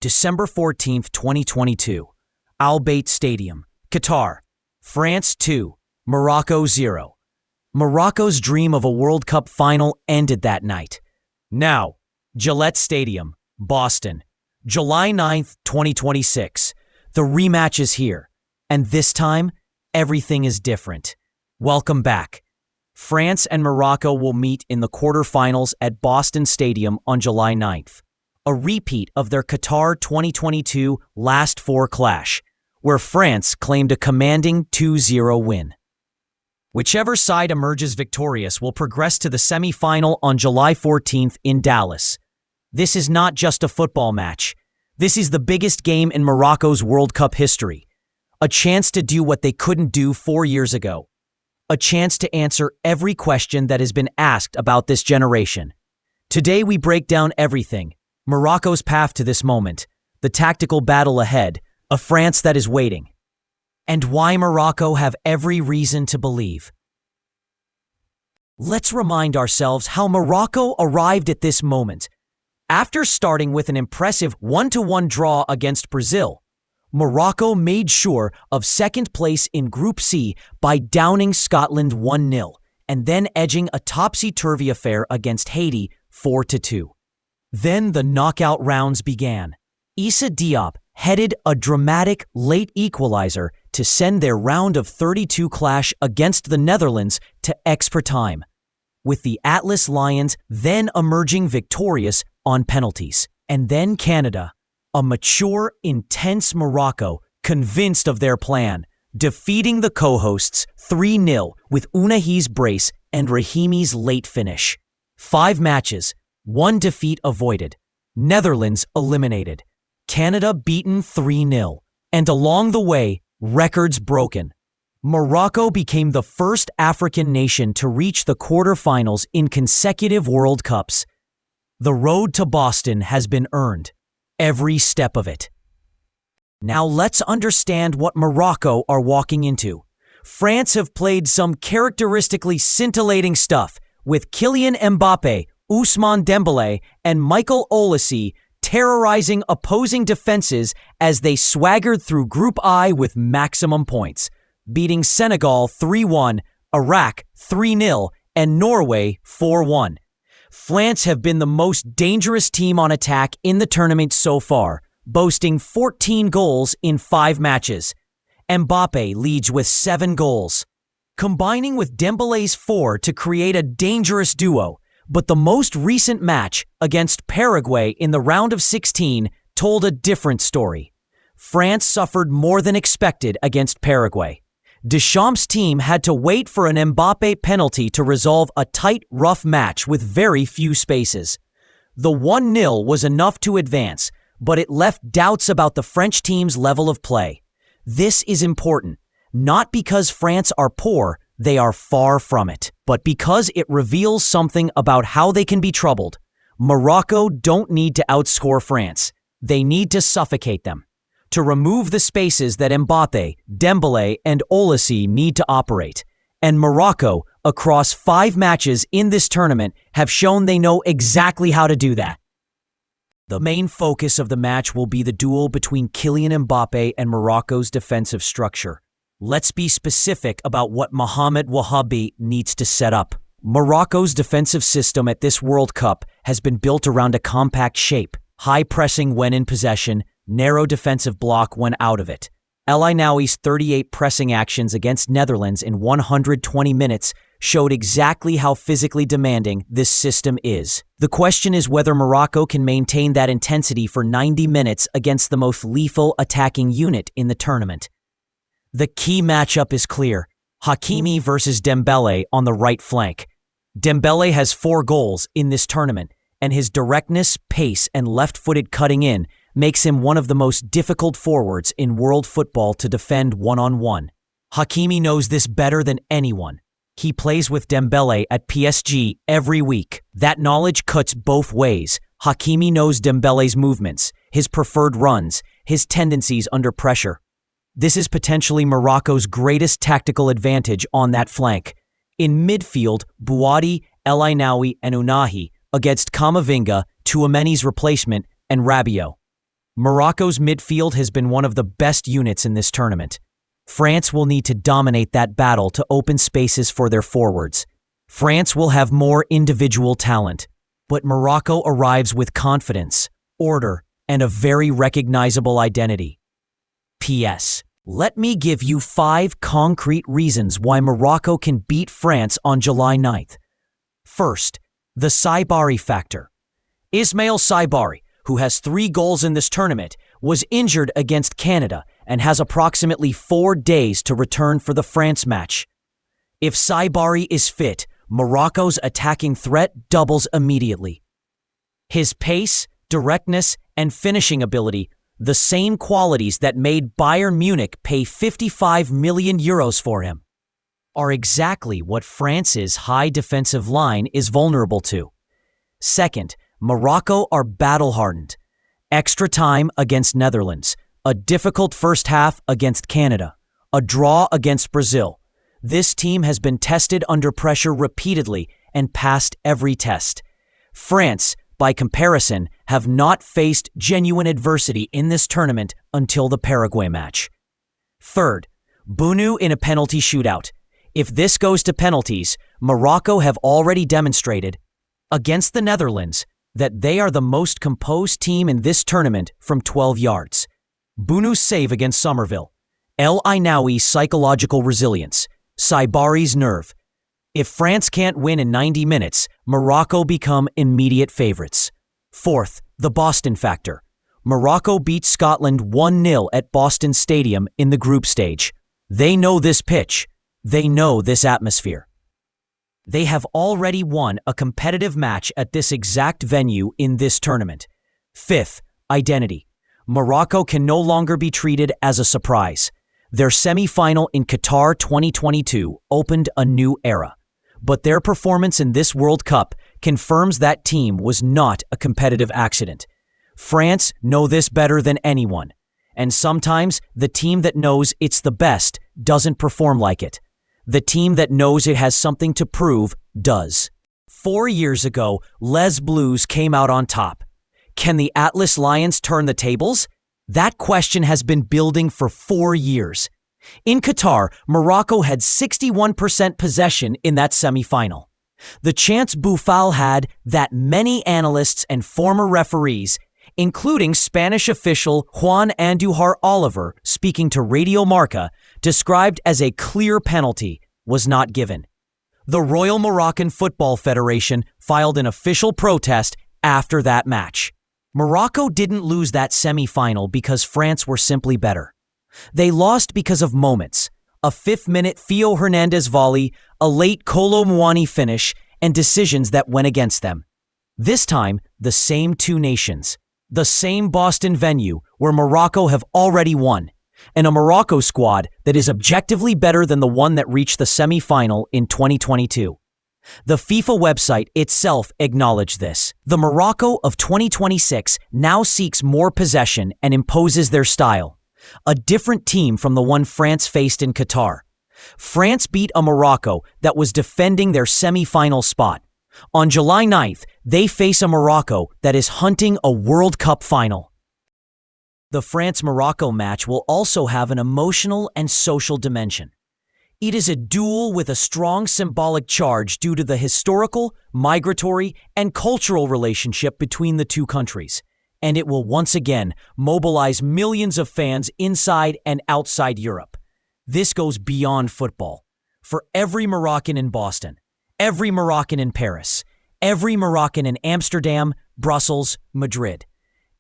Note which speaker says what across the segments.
Speaker 1: December 14th, 2022. Al Bayt Stadium, Qatar. France 2, Morocco 0. Morocco's dream of a World Cup final ended that night. Now, Gillette Stadium, Boston. July 9th, 2026. The rematch is here. And this time, everything is different. Welcome back. France and Morocco will meet in the quarterfinals at Boston Stadium on July 9th. A repeat of their Qatar 2022 Last Four clash, where France claimed a commanding 2-0 win. Whichever side emerges victorious will progress to the semi-final on July 14th in Dallas. This is not just a football match. This is the biggest game in Morocco's World Cup history. A chance to do what they couldn't do 4 years ago. A chance to answer every question that has been asked about this generation. Today we break down everything. Morocco's path to this moment, the tactical battle ahead, a France that is waiting, and why Morocco have every reason to believe. Let's remind ourselves how Morocco arrived at this moment. After starting with an impressive 1-1 draw against Brazil, Morocco made sure of second place in Group C by downing Scotland 1-0 and then edging a topsy-turvy affair against Haiti 4-2. Then the knockout rounds began. Issa Diop headed a dramatic late equalizer to send their round of 32 clash against the Netherlands to extra time, with the Atlas Lions then emerging victorious on penalties. And then Canada, a mature, intense Morocco, convinced of their plan, defeating the co-hosts 3-0 with Unahi's brace and Rahimi's late finish. 5 matches, 1 defeat avoided. Netherlands eliminated. Canada beaten 3-0. And along the way, records broken. Morocco became the first African nation to reach the quarterfinals in consecutive World Cups. The road to Boston has been earned. Every step of it. Now let's understand what Morocco are walking into. France have played some characteristically scintillating stuff with Kylian Mbappe, Ousmane Dembélé, and Michael Olise terrorizing opposing defenses as they swaggered through Group I with maximum points, beating Senegal 3-1, Iraq 3-0, and Norway 4-1. France have been the most dangerous team on attack in the tournament so far, boasting 14 goals in 5 matches. Mbappe leads with 7 goals, combining with Dembélé's 4 to create a dangerous duo. But the most recent match against Paraguay in the round of 16 told a different story. France suffered more than expected against Paraguay. Deschamps' team had to wait for an Mbappe penalty to resolve a tight, rough match with very few spaces. The 1-0 was enough to advance, but it left doubts about the French team's level of play. This is important, not because France are poor, they are far from it, but because it reveals something about how they can be troubled. Morocco don't need to outscore France. They need to suffocate them, to remove the spaces that Mbappe, Dembélé, and Olise need to operate. And Morocco, across 5 matches in this tournament, have shown they know exactly how to do that. The main focus of the match will be the duel between Kylian Mbappe and Morocco's defensive structure. Let's be specific about what Mohamed Wahabi needs to set up. Morocco's defensive system at this World Cup has been built around a compact shape, high pressing when in possession, narrow defensive block when out of it. El Ainaouy's 38 pressing actions against Netherlands in 120 minutes showed exactly how physically demanding this system is. The question is whether Morocco can maintain that intensity for 90 minutes against the most lethal attacking unit in the tournament. The key matchup is clear. Hakimi versus Dembélé on the right flank. Dembélé has 4 goals in this tournament, and his directness, pace, and left-footed cutting in makes him one of the most difficult forwards in world football to defend one-on-one. Hakimi knows this better than anyone. He plays with Dembélé at PSG every week. That knowledge cuts both ways. Hakimi knows Dembélé's movements, his preferred runs, his tendencies under pressure. This is potentially Morocco's greatest tactical advantage on that flank. In midfield, Bouaddi, El Ainaoui, and Unahi against Camavinga, Tchouameni's replacement, and Rabiot. Morocco's midfield has been one of the best units in this tournament. France will need to dominate that battle to open spaces for their forwards. France will have more individual talent, but Morocco arrives with confidence, order, and a very recognizable identity. P.S. Let me give you 5 concrete reasons why Morocco can beat France on July 9th. First, the Saibari factor. Ismail Saibari, who has 3 goals in this tournament, was injured against Canada and has approximately 4 days to return for the France match. If Saibari is fit, Morocco's attacking threat doubles immediately. His pace, directness, and finishing ability, the same qualities that made Bayern Munich pay €55 million for him, are exactly what France's high defensive line is vulnerable to. Second, Morocco are battle-hardened. Extra time against Netherlands, a difficult first half against Canada, a draw against Brazil. This team has been tested under pressure repeatedly and passed every test. France, by comparison, have not faced genuine adversity in this tournament until the Paraguay match. Third, Bounou in a penalty shootout. If this goes to penalties, Morocco have already demonstrated, against the Netherlands, that they are the most composed team in this tournament from 12 yards. Bounou's save against Somerville, El Ainaoui's psychological resilience, Saibari's nerve. If France can't win in 90 minutes, Morocco become immediate favorites. Fourth, the Boston factor. Morocco beat Scotland 1-0 at Boston Stadium in the group stage. They know this pitch. They know this atmosphere. They have already won a competitive match at this exact venue in this tournament. Fifth, identity. Morocco can no longer be treated as a surprise. Their semi-final in Qatar 2022 opened a new era. But their performance in this World Cup confirms that team was not a competitive accident. France know this better than anyone. And sometimes the team that knows it's the best doesn't perform like it. The team that knows it has something to prove does. 4 years ago, Les Blues came out on top. Can the Atlas Lions turn the tables? That question has been building for 4 years. In Qatar, Morocco had 61% possession in that semi-final. The chance Boufal had that many analysts and former referees, including Spanish official Juan Andujar Oliver, speaking to Radio Marca, described as a clear penalty, was not given. The Royal Moroccan Football Federation filed an official protest after that match. Morocco didn't lose that semi-final because France were simply better. They lost because of moments, a 5th-minute Theo Hernandez volley, a late Kolo Muani finish, and decisions that went against them. This time, the same 2 nations, the same Boston venue where Morocco have already won, and a Morocco squad that is objectively better than the one that reached the semi-final in 2022. The FIFA website itself acknowledged this. The Morocco of 2026 now seeks more possession and imposes their style. A different team from the one France faced in Qatar. France beat a Morocco that was defending their semi-final spot. On July 9th, they face a Morocco that is hunting a World Cup final. The France-Morocco match will also have an emotional and social dimension. It is a duel with a strong symbolic charge due to the historical, migratory, and cultural relationship between the two countries, and it will once again mobilize millions of fans inside and outside Europe. This goes beyond football. For every Moroccan in Boston, every Moroccan in Paris, every Moroccan in Amsterdam, Brussels, Madrid,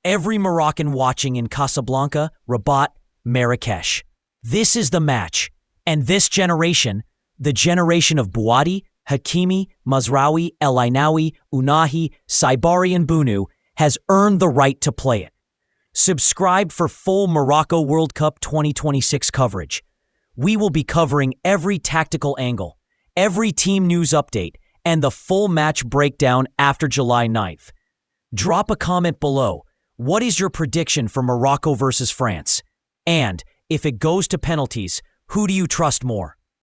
Speaker 1: every Moroccan watching in Casablanca, Rabat, Marrakesh. This is the match. And this generation, the generation of Bouaddi, Hakimi, Mazraoui, El Ainaoui, Ounahi, Saibari, and Bounou, has earned the right to play it. Subscribe for full Morocco World Cup 2026 coverage. We will be covering every tactical angle, every team news update, and the full match breakdown after July 9th. Drop a comment below. What is your prediction for Morocco versus France? And if it goes to penalties, who do you trust more?